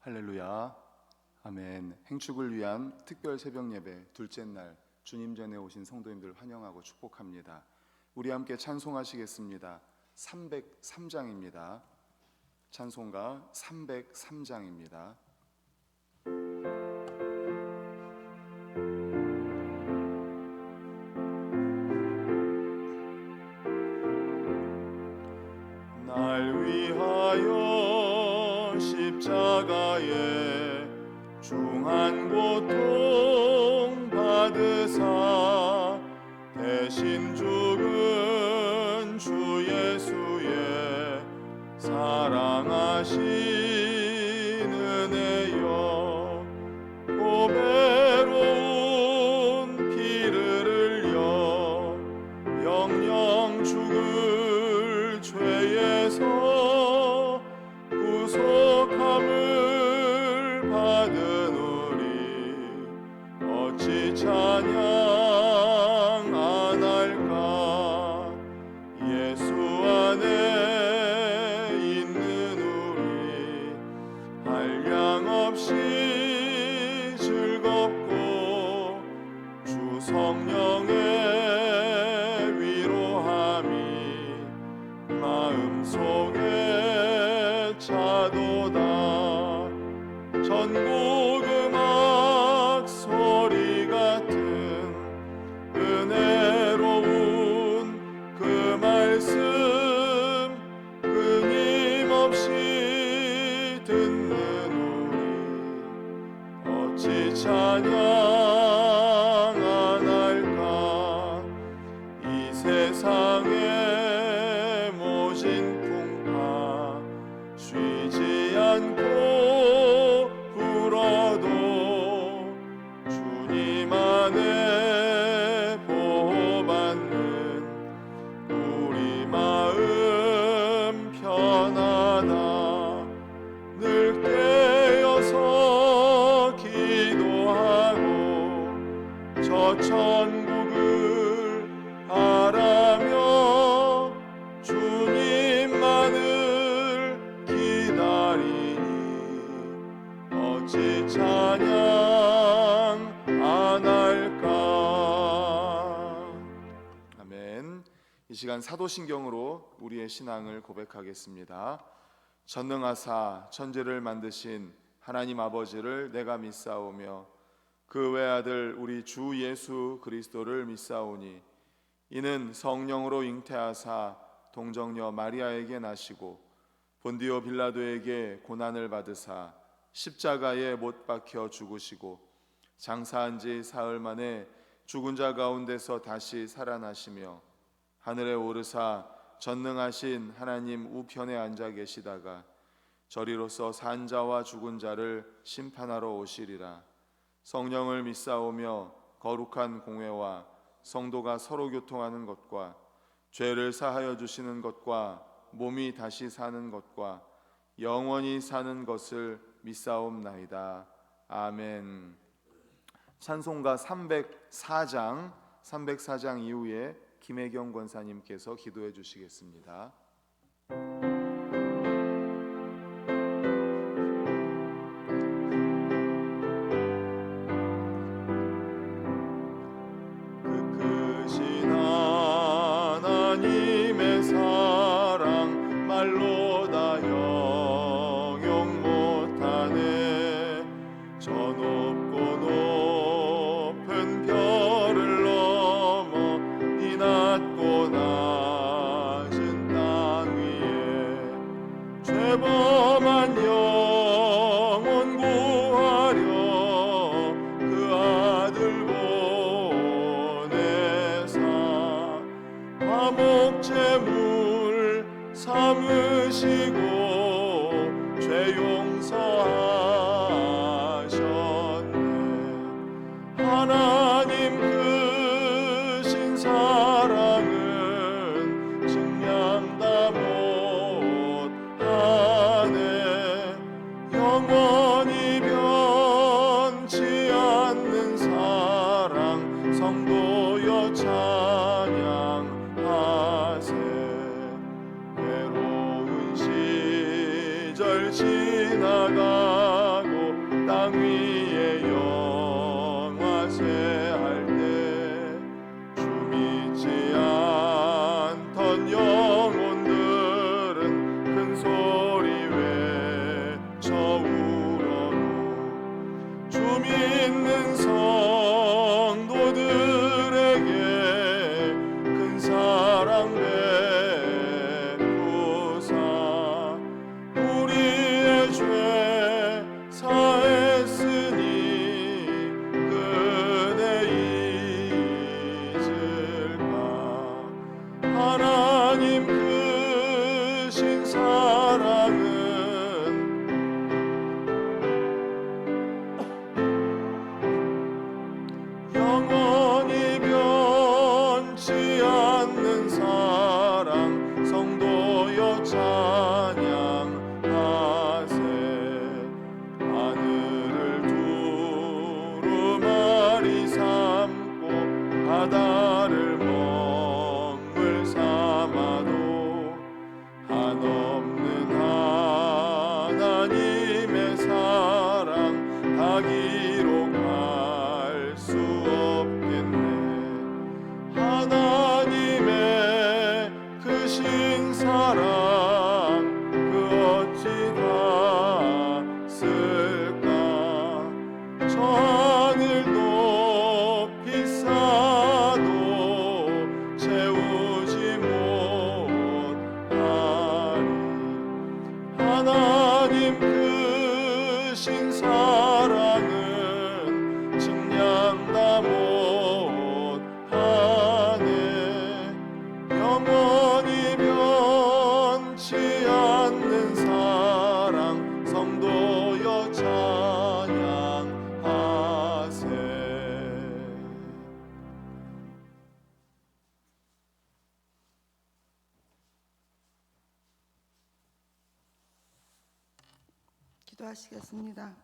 할렐루야, 아멘. 행축을 위한 특별 새벽 예배 둘째 날 주님 전에 오신 성도님들 환영하고 축복합니다. 우리 함께 찬송하시겠습니다. 303장입니다. 찬송가 303장입니다. 날 위하여 십자가에 중한 고통 받으사 대신 죽은 주 예수의 사랑하신 은혜여, 고배로운 피를 흘려 영영 죽을 죄에서 구속함을 받은 우리 어찌 찬양 안 할까. 예수 안에 있는 우리 한량없이 즐겁고 주 성령의 위로함이 마음속에 차도다. 전국 음악 소리 같은 은혜로운 그 말씀 끊임없이 듣는 우리 어찌 찬양 안 할까. 이 세상의 모진 풍파 쉬지 않고 불어도 주님 안에 보호받는 우리 마음 편하다. 늘 깨어서 기도하고 저 천국을 바라며 주님만을 기다리니 어찌 찬양 안 할까. 아멘. 이 시간 사도신경으로 우리의 신앙을 고백하겠습니다. 전능하사 천지를 만드신 하나님 아버지를 내가 믿사오며 그 외아들 우리 주 예수 그리스도를 믿사오니 이는 성령으로 잉태하사 동정녀 마리아에게 나시고 본디오 빌라도에게 고난을 받으사 십자가에 못 박혀 죽으시고 장사한 지 사흘 만에 죽은 자 가운데서 다시 살아나시며 하늘에 오르사 전능하신 하나님 우편에 앉아 계시다가 저리로서 산 자와 죽은 자를 심판하러 오시리라. 성령을 믿사오며 거룩한 공회와 성도가 서로 교통하는 것과 죄를 사하여 주시는 것과 몸이 다시 사는 것과 영원히 사는 것을 믿사옵나이다. 아멘. 찬송가 304장 이후에 김혜경 권사님께서 기도해 주시겠습니다. 크신 하나님의 사랑 말로 다 형용 못하네. 저 높고 높은 별을 넘어 이 낮고 낮은 땅 위에 죄범한 영혼 구하려 그 아들 보내사 화목제물 삼으시고 죄 용서하셨네. 하나님 크신 사랑은 증량 다 못하네. 영원히 변치 않는 사랑 성도여 찬양하세. 외로운 시절 지나가 성도들에게 큰 사랑 베푸사 우리의 죄 사했으니 그대 잊을까. 하나님 크신 사랑은 영원히 변치 않는 사랑 성도여 찬양하세. 하늘을 두루마리 삼고 바다를 먹물 삼아도 한없는 하나님의 사랑 다 기록할 수 없겠네. 하나님의 크신 사랑 그 어찌 닿았을까. 저 하늘 높이 쌓아도 채우지 못하리. 하나님 크신 사랑은 측량 다 못하네. 영원히 변치 않는 사랑 성도여 찬양하세. 기도하시겠습니다.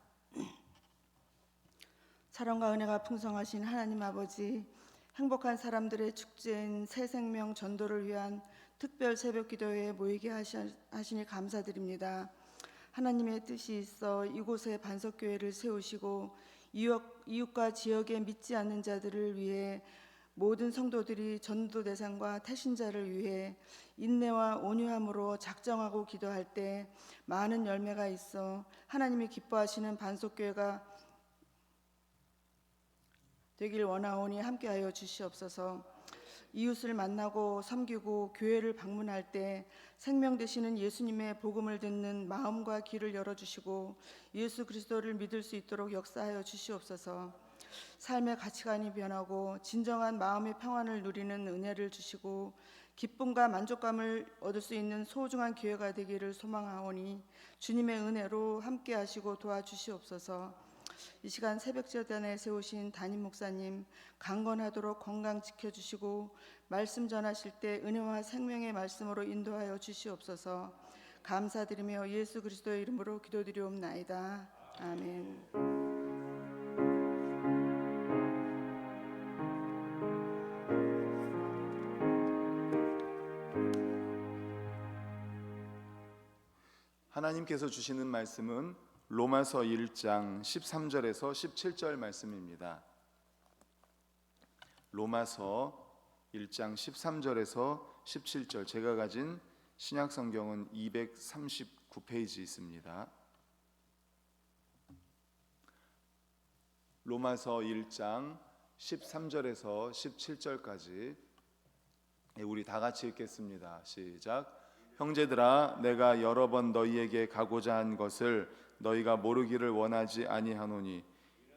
사랑과 은혜가 풍성하신 하나님 아버지, 행복한 사람들의 축제인 새 생명 전도를 위한 특별 새벽 기도회에 모이게 하시니 감사드립니다. 하나님의 뜻이 있어 이곳에 반석교회를 세우시고 이웃과 지역에 믿지 않는 자들을 위해 모든 성도들이 전도 대상과 태신자를 위해 인내와 온유함으로 작정하고 기도할 때 많은 열매가 있어 하나님이 기뻐하시는 반석교회가 되길 원하오니 함께하여 주시옵소서. 이웃을 만나고 섬기고 교회를 방문할 때 생명 되시는 예수님의 복음을 듣는 마음과 귀를 열어주시고 예수 그리스도를 믿을 수 있도록 역사하여 주시옵소서. 삶의 가치관이 변하고 진정한 마음의 평안을 누리는 은혜를 주시고 기쁨과 만족감을 얻을 수 있는 소중한 기회가 되기를 소망하오니 주님의 은혜로 함께 하시고 도와주시옵소서. 이 시간 새벽제단에 세우신 담임 목사님 강건하도록 건강 지켜주시고 말씀 전하실 때 은혜와 생명의 말씀으로 인도하여 주시옵소서. 감사드리며 예수 그리스도의 이름으로 기도드리옵나이다. 아멘. 하나님께서 주시는 말씀은 로마서 1장 13절에서 17절 말씀입니다. 로마서 1장 13절에서 17절, 제가 가진 신약성경은 239페이지 있습니다. 로마서 1장 13절에서 17절까지 우리 다 같이 읽겠습니다. 시작. 형제들아, 내가 여러 번 너희에게 가고자 한 것을 너희가 모르기를 원하지 아니하노니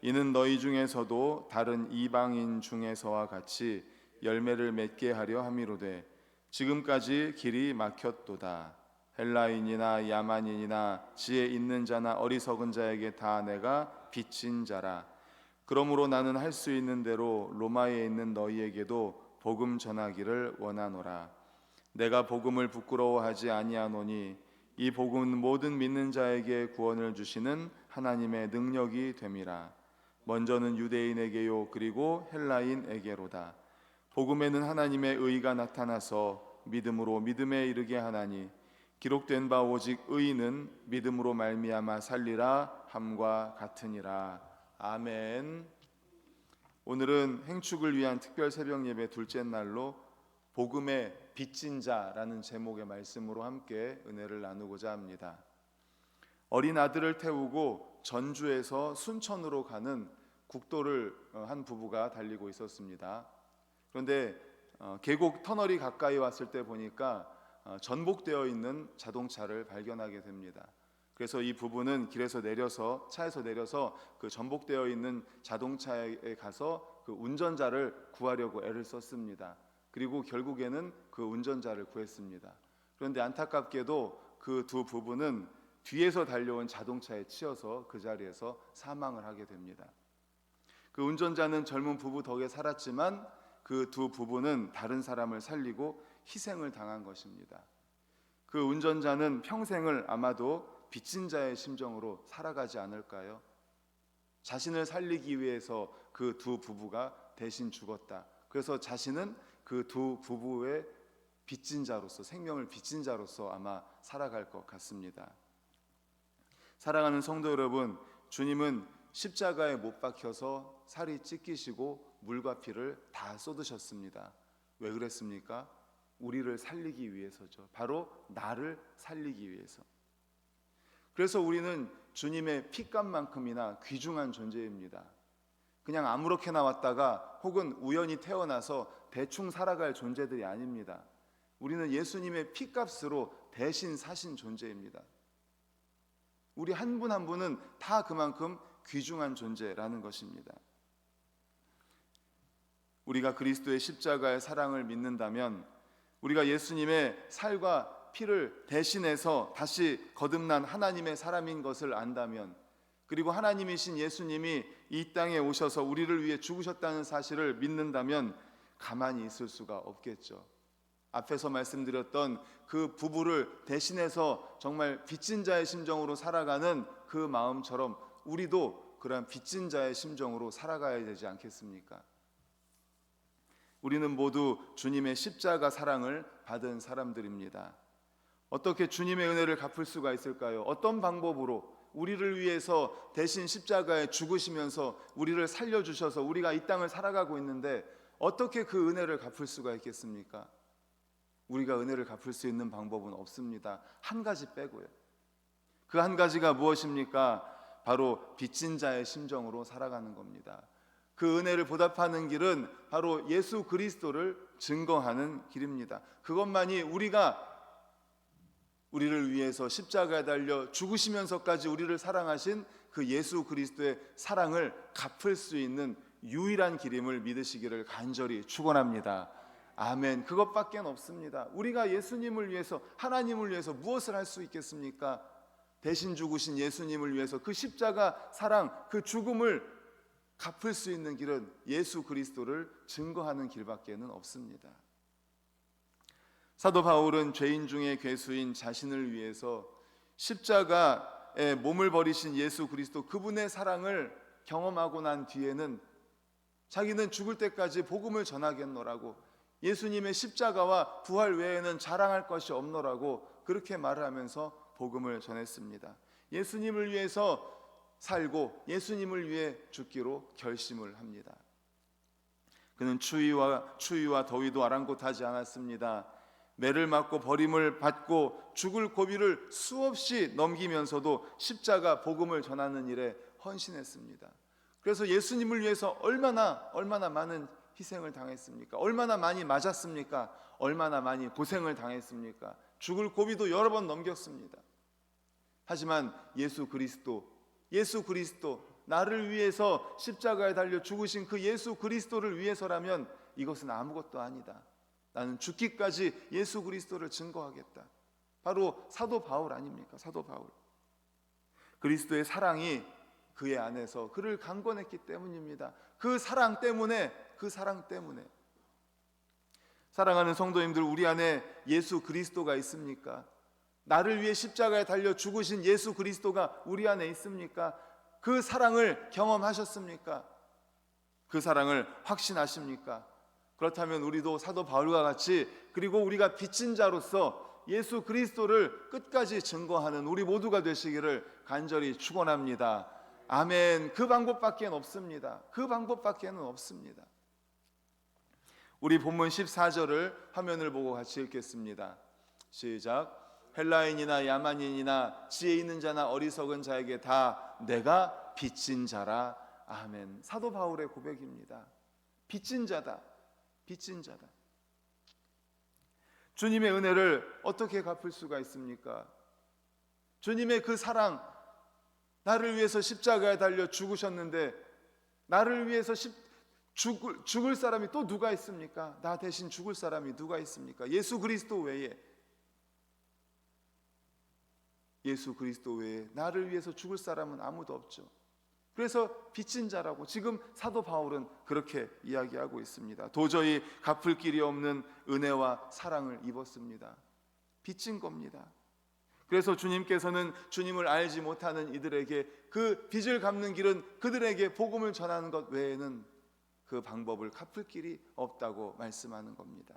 이는 너희 중에서도 다른 이방인 중에서와 같이 열매를 맺게 하려 함이로되 지금까지 길이 막혔도다. 헬라인이나 야만인이나 지혜 있는 자나 어리석은 자에게 다 내가 빚진 자라. 그러므로 나는 할 수 있는 대로 로마에 있는 너희에게도 복음 전하기를 원하노라. 내가 복음을 부끄러워하지 아니하노니 이 복음은 모든 믿는 자에게 구원을 주시는 하나님의 능력이 됨이라. 먼저는 유대인에게요 그리고 헬라인에게로다. 복음에는 하나님의 의가 나타나서 믿음으로 믿음에 이르게 하나니 기록된 바 오직 의인은 믿음으로 말미암아 살리라 함과 같으니라. 아멘. 오늘은 행축을 위한 특별 새벽 예배 둘째 날로 복음의 빚진 자라는 제목의 말씀으로 함께 은혜를 나누고자 합니다. 어린 아들을 태우고 전주에서 순천으로 가는 국도를 한 부부가 달리고 있었습니다. 그런데 계곡 터널이 가까이 왔을 때 보니까 전복되어 있는 자동차를 발견하게 됩니다. 그래서 이 부부는 차에서 내려서 그 전복되어 있는 자동차에 가서 그 운전자를 구하려고 애를 썼습니다. 그리고 결국에는 그 운전자를 구했습니다. 그런데 안타깝게도 그 두 부부는 뒤에서 달려온 자동차에 치여서 그 자리에서 사망을 하게 됩니다. 그 운전자는 젊은 부부 덕에 살았지만 그 두 부부는 다른 사람을 살리고 희생을 당한 것입니다. 그 운전자는 평생을 아마도 빚진 자의 심정으로 살아가지 않을까요? 자신을 살리기 위해서 그 두 부부가 대신 죽었다. 그래서 자신은 그 두 부부의 빚진 자로서, 생명을 빚진 자로서 아마 살아갈 것 같습니다. 사랑하는 성도 여러분, 주님은 십자가에 못 박혀서 살이 찢기시고 물과 피를 다 쏟으셨습니다. 왜 그랬습니까? 우리를 살리기 위해서죠. 바로 나를 살리기 위해서. 그래서 우리는 주님의 피값만큼이나 귀중한 존재입니다. 그냥 아무렇게나 왔다가 혹은 우연히 태어나서 대충 살아갈 존재들이 아닙니다. 우리는 예수님의 피값으로 대신 사신 존재입니다. 우리 한 분 한 분은 다 그만큼 귀중한 존재라는 것입니다. 우리가 그리스도의 십자가의 사랑을 믿는다면, 우리가 예수님의 살과 피를 대신해서 다시 거듭난 하나님의 사람인 것을 안다면, 그리고 하나님이신 예수님이 이 땅에 오셔서 우리를 위해 죽으셨다는 사실을 믿는다면 가만히 있을 수가 없겠죠. 앞에서 말씀드렸던 그 부부를 대신해서 정말 빚진 자의 심정으로 살아가는 그 마음처럼 우리도 그러한 빚진 자의 심정으로 살아가야 되지 않겠습니까? 우리는 모두 주님의 십자가 사랑을 받은 사람들입니다. 어떻게 주님의 은혜를 갚을 수가 있을까요? 어떤 방법으로 우리를 위해서 대신 십자가에 죽으시면서 우리를 살려주셔서 우리가 이 땅을 살아가고 있는데 어떻게 그 은혜를 갚을 수가 있겠습니까? 우리가 은혜를 갚을 수 있는 방법은 없습니다. 한 가지 빼고요. 그 한 가지가 무엇입니까? 바로 빚진 자의 심정으로 살아가는 겁니다. 그 은혜를 보답하는 길은 바로 예수 그리스도를 증거하는 길입니다. 그것만이 우리를 위해서 십자가에 달려 죽으시면서까지 우리를 사랑하신 그 예수 그리스도의 사랑을 갚을 수 있는 유일한 길임을 믿으시기를 간절히 축원합니다. 아멘. 그것밖에 없습니다. 우리가 예수님을 위해서, 하나님을 위해서 무엇을 할 수 있겠습니까? 대신 죽으신 예수님을 위해서 그 십자가 사랑, 그 죽음을 갚을 수 있는 길은 예수 그리스도를 증거하는 길밖에는 없습니다. 사도 바울은 죄인 중에 괴수인 자신을 위해서 십자가에 몸을 버리신 예수 그리스도, 그분의 사랑을 경험하고 난 뒤에는 자기는 죽을 때까지 복음을 전하겠노라고, 예수님의 십자가와 부활 외에는 자랑할 것이 없노라고 그렇게 말을 하면서 복음을 전했습니다. 예수님을 위해서 살고 예수님을 위해 죽기로 결심을 합니다. 그는 추위와 더위도 아랑곳하지 않았습니다. 매를 맞고 버림을 받고 죽을 고비를 수없이 넘기면서도 십자가 복음을 전하는 일에 헌신했습니다. 그래서 예수님을 위해서 얼마나 많은 희생을 당했습니까? 얼마나 많이 맞았습니까? 얼마나 많이 고생을 당했습니까? 죽을 고비도 여러 번 넘겼습니다. 하지만 예수 그리스도, 나를 위해서 십자가에 달려 죽으신 그 예수 그리스도를 위해서라면 이것은 아무것도 아니다. 나는 죽기까지 예수 그리스도를 증거하겠다. 바로 사도 바울 아닙니까? 사도 바울. 그리스도의 사랑이 그의 안에서 그를 강권했기 때문입니다. 그 사랑 때문에 사랑하는 성도님들, 우리 안에 예수 그리스도가 있습니까? 나를 위해 십자가에 달려 죽으신 예수 그리스도가 우리 안에 있습니까? 그 사랑을 경험하셨습니까? 그 사랑을 확신하십니까? 그렇다면 우리도 사도 바울과 같이, 그리고 우리가 빚진 자로서 예수 그리스도를 끝까지 증거하는 우리 모두가 되시기를 간절히 축원합니다. 아멘. 그 방법밖에 없습니다. 우리 본문 14절을 화면을 보고 같이 읽겠습니다. 시작. 헬라인이나 야만인이나 지혜 있는 자나 어리석은 자에게 다 내가 빚진 자라. 아멘. 사도 바울의 고백입니다. 빚진 자다. 빚진 자다. 주님의 은혜를 어떻게 갚을 수가 있습니까? 주님의 그 사랑, 나를 위해서 십자가에 달려 죽으셨는데 나를 위해서 죽을 사람이 또 누가 있습니까? 나 대신 죽을 사람이 누가 있습니까? 예수 그리스도 외에, 예수 그리스도 외에 나를 위해서 죽을 사람은 아무도 없죠. 그래서 빚진 자라고 지금 사도 바울은 그렇게 이야기하고 있습니다. 도저히 갚을 길이 없는 은혜와 사랑을 입었습니다. 빚진 겁니다. 그래서 주님께서는 주님을 알지 못하는 이들에게 그 빚을 갚는 길은 그들에게 복음을 전하는 것 외에는 그 방법을 갚을 길이 없다고 말씀하는 겁니다.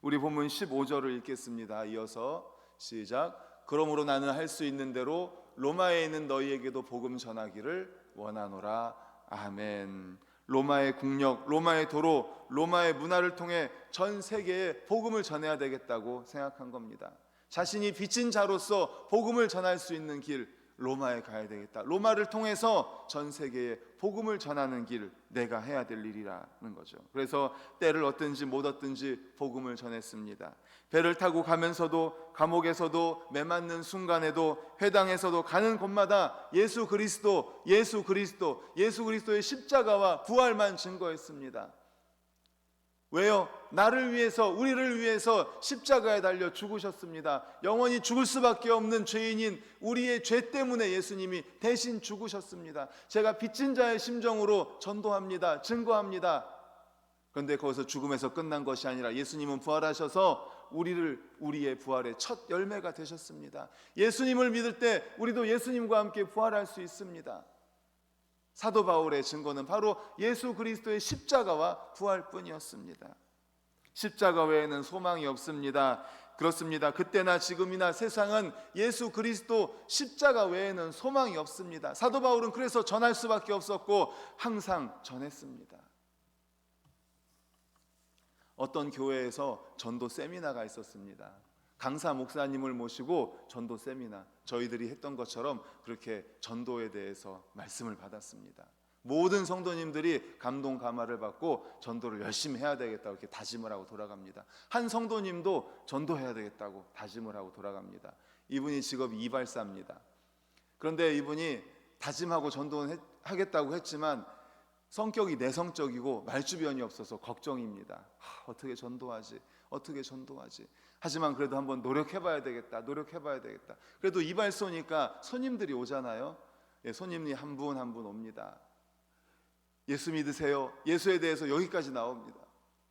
우리 본문 15절을 읽겠습니다. 이어서 시작. 그러므로 나는 할 수 있는 대로 로마에 있는 너희에게도 복음 전하기를 원하노라. 아멘. 로마의 국력, 로마의 도로, 로마의 문화를 통해 전 세계에 복음을 전해야 되겠다고 생각한 겁니다. 자신이 빚진 자로서 복음을 전할 수 있는 길, 로마에 가야 되겠다. 로마를 통해서 전 세계에 복음을 전하는 길, 내가 해야 될 일이라는 거죠. 그래서 때를 얻든지 못 얻든지 복음을 전했습니다. 배를 타고 가면서도, 감옥에서도, 매맞는 순간에도, 회당에서도 가는 곳마다 예수 그리스도의 십자가와 부활만 증거했습니다. 왜요? 나를 위해서, 우리를 위해서 십자가에 달려 죽으셨습니다. 영원히 죽을 수밖에 없는 죄인인 우리의 죄 때문에 예수님이 대신 죽으셨습니다. 제가 빚진 자의 심정으로 전도합니다. 증거합니다. 그런데 거기서 죽음에서 끝난 것이 아니라 예수님은 부활하셔서 우리의 부활의 첫 열매가 되셨습니다. 예수님을 믿을 때 우리도 예수님과 함께 부활할 수 있습니다. 사도 바울의 증거는 바로 예수 그리스도의 십자가와 부활뿐이었습니다. 십자가 외에는 소망이 없습니다. 그렇습니다. 그때나 지금이나 세상은 예수 그리스도 십자가 외에는 소망이 없습니다. 사도 바울은 그래서 전할 수밖에 없었고 항상 전했습니다. 어떤 교회에서 전도 세미나가 있었습니다. 강사 목사님을 모시고 전도 세미나, 저희들이 했던 것처럼 그렇게 전도에 대해서 말씀을 받았습니다. 모든 성도님들이 감동 감화를 받고 전도를 열심히 해야 되겠다고 이렇게 다짐을 하고 돌아갑니다. 한 성도님도 전도해야 되겠다고 다짐을 하고 돌아갑니다. 이분이 직업이 이발사입니다. 그런데 이분이 다짐하고 전도는 하겠다고 했지만 성격이 내성적이고 말주변이 없어서 걱정입니다. 어떻게 전도하지? 하지만 그래도 한번 노력해봐야 되겠다. 그래도 이발소니까 손님들이 오잖아요. 손님이 한 분 한 분 옵니다. 예수 믿으세요? 예수에 대해서 여기까지 나옵니다.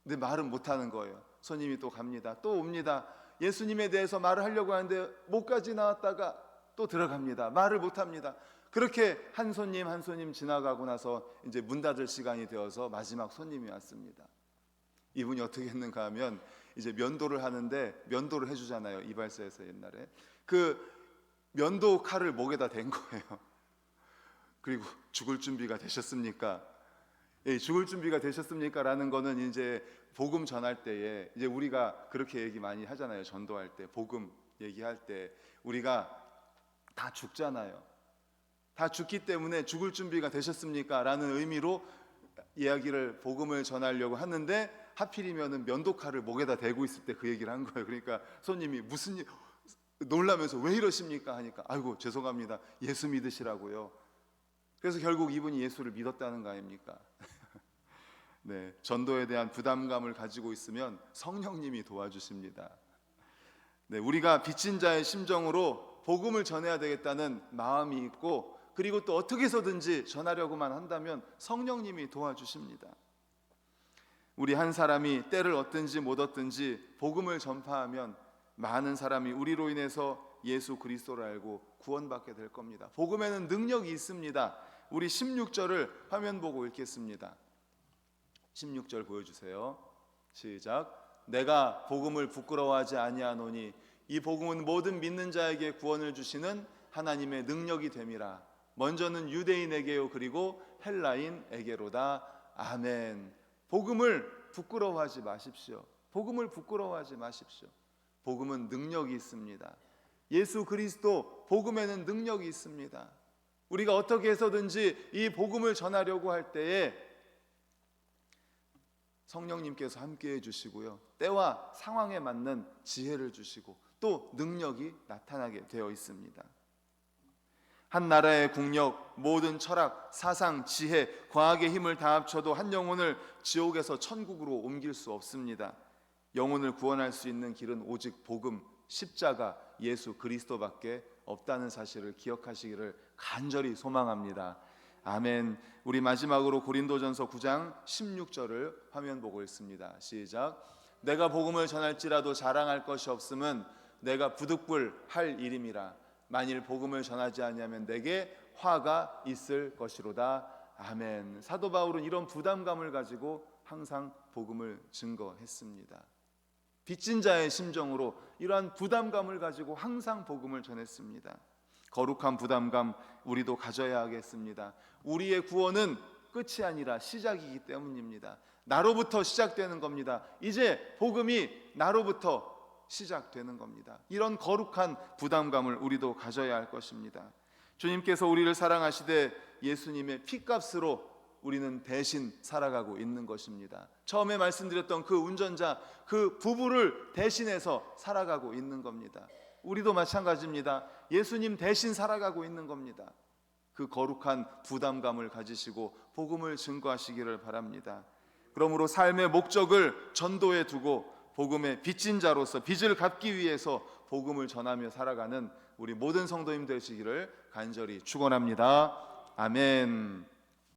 근데 말은 못하는 거예요. 손님이 또 갑니다. 또 옵니다. 예수님에 대해서 말을 하려고 하는데 목까지 나왔다가 또 들어갑니다. 말을 못합니다. 그렇게 한 손님 지나가고 나서 이제 문 닫을 시간이 되어서 마지막 손님이 왔습니다. 이분이 어떻게 했는가 하면 이제 면도를 하는데, 면도를 해주잖아요, 이발소에서 옛날에. 그 면도 칼을 목에다 댄 거예요. 그리고 죽을 준비가 되셨습니까? 죽을 준비가 되셨습니까? 라는 거는 이제 복음 전할 때에 이제 우리가 그렇게 얘기 많이 하잖아요. 전도할 때, 복음 얘기할 때 우리가 다 죽잖아요. 다 죽기 때문에 죽을 준비가 되셨습니까? 라는 의미로 이야기를, 복음을 전하려고 하는데 하필이면 면도칼을 목에다 대고 있을 때 그 얘기를 한 거예요. 그러니까 손님이 놀라면서 왜 이러십니까? 하니까 아이고 죄송합니다. 예수 믿으시라고요. 그래서 결국 이분이 예수를 믿었다는 거 아닙니까? 네, 전도에 대한 부담감을 가지고 있으면 성령님이 도와주십니다. 네, 우리가 빚진 자의 심정으로 복음을 전해야 되겠다는 마음이 있고, 그리고 또 어떻게 해서든지 전하려고만 한다면 성령님이 도와주십니다. 우리 한 사람이 때를 얻든지 못 얻든지 복음을 전파하면 많은 사람이 우리로 인해서 예수 그리스도를 알고 구원받게 될 겁니다. 복음에는 능력이 있습니다. 우리 16절을 화면 보고 읽겠습니다. 16절 보여주세요. 시작. 내가 복음을 부끄러워하지 아니하노니 이 복음은 모든 믿는 자에게 구원을 주시는 하나님의 능력이 됨이라. 먼저는 유대인에게요 그리고 헬라인에게로다. 아멘. 복음을 부끄러워하지 마십시오. 복음은 능력이 있습니다. 예수 그리스도 복음에는 능력이 있습니다. 우리가 어떻게 해서든지 이 복음을 전하려고 할 때에 성령님께서 함께해 주시고요, 때와 상황에 맞는 지혜를 주시고 또 능력이 나타나게 되어 있습니다. 한 나라의 국력, 모든 철학, 사상, 지혜, 과학의 힘을 다 합쳐도 한 영혼을 지옥에서 천국으로 옮길 수 없습니다. 영혼을 구원할 수 있는 길은 오직 복음, 십자가, 예수 그리스도밖에 없다는 사실을 기억하시기를 간절히 소망합니다. 아멘. 우리 마지막으로 고린도전서 9장 16절을 화면 보고 읽습니다. 시작. 내가 복음을 전할지라도 자랑할 것이 없음은 내가 부득불할 일임이라. 만일 복음을 전하지 아니하면 내게 화가 있을 것이로다. 아멘. 사도 바울은 이런 부담감을 가지고 항상 복음을 증거했습니다. 빚진 자의 심정으로 이러한 부담감을 가지고 항상 복음을 전했습니다. 거룩한 부담감 우리도 가져야 하겠습니다. 우리의 구원은 끝이 아니라 시작이기 때문입니다. 나로부터 시작되는 겁니다. 이제 복음이 나로부터 시작되는 겁니다. 이런 거룩한 부담감을 우리도 가져야 할 것입니다. 주님께서 우리를 사랑하시되 예수님의 피값으로 우리는 대신 살아가고 있는 것입니다. 처음에 말씀드렸던 그 운전자, 그 부부를 대신해서 살아가고 있는 겁니다. 우리도 마찬가지입니다. 예수님 대신 살아가고 있는 겁니다. 그 거룩한 부담감을 가지시고 복음을 증거하시기를 바랍니다. 그러므로 삶의 목적을 전도에 두고 복음의 빚진 자로서 빚을 갚기 위해서 복음을 전하며 살아가는 우리 모든 성도님 되시기를 간절히 축원합니다. 아멘.